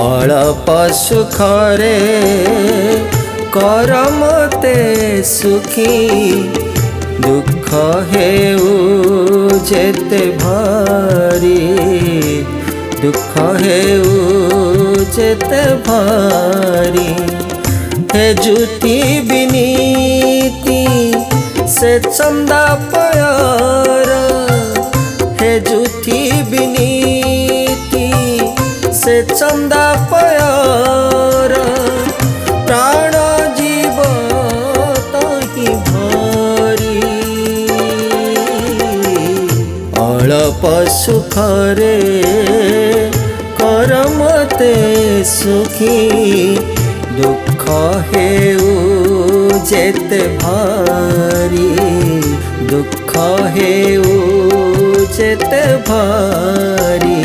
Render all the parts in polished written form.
अल्प सुखरे कर मते सुखी दुख हेउ जेते भारी दुख हेउ जेते भारी हे जुति विनीति से चंदा प्यार हे जुति विनीति से चंदा प्यार प्राण जीव तहि भारी अल्प सुखरे कर मते सुखी दुख हेउ जेते भारी दुख हेउ जेते भारी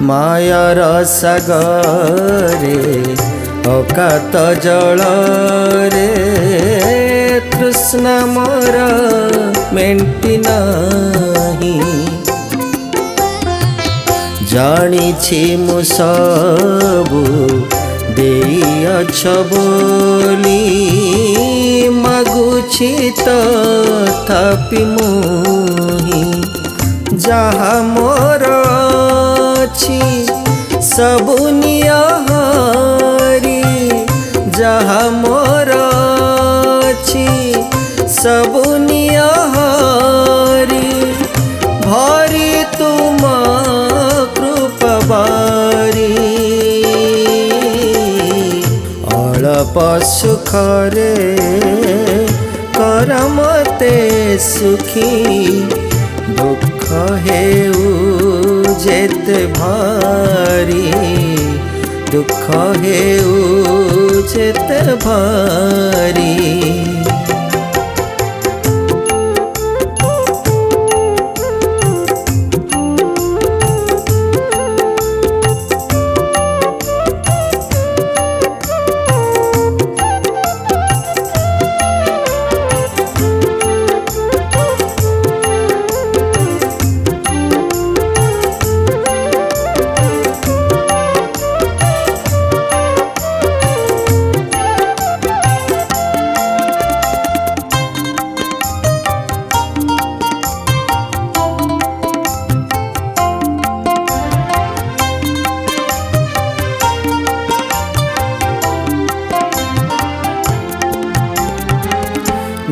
मायार सागरे अकात जलरे तृष्णा मोर मेंटी नाही जानिछि मु सबु देइअछ बोली मागुछि तथापि मोहि जहा मोर सबु निहारी जहा मोर सबु निहारी भरी तुम कृपाबारी अल्प सुखरे कर मते सुखी दुख हेउ जेते भारी दुख हेउ जेते भारी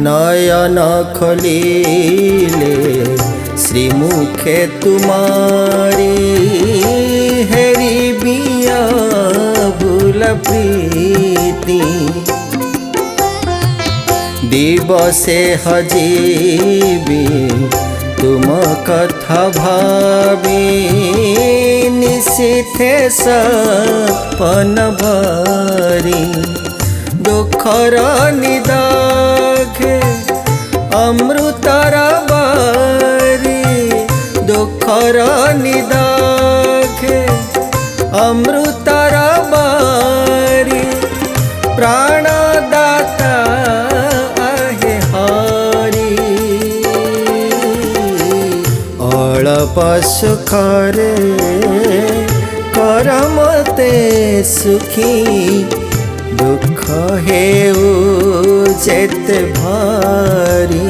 नयन खोलिले श्रीमुखे तुम्हारी हेरी बिया भूल प्रीति दिवसे हजीबी तुम कथा भावी निशिथे सपन भरी दुखर निदाघे अमृतर बारी दुखर निदाघे अमृतर बारी प्राणदाता आहे हरि अल्प सुखरे कर मते सुखी दुख हेउ जेते भारी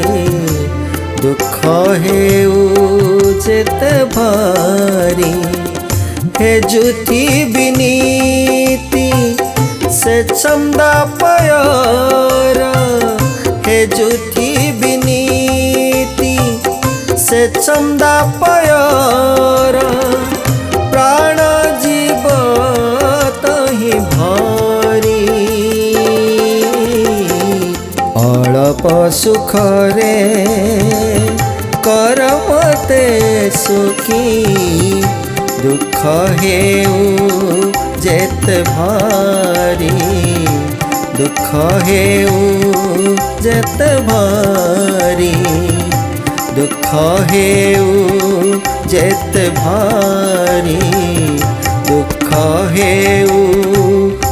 दुख हेउ जेते भारी हे जुति विनीति से चंदा प्यार हे जुति विनीति से चंदा प्यार प्राण जीव सुखरे कर मते सुखी दुख हेउ जेते भारी दुख हेउ जेते भारी दुख हेउ जेते भारी दुख हेउ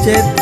जेते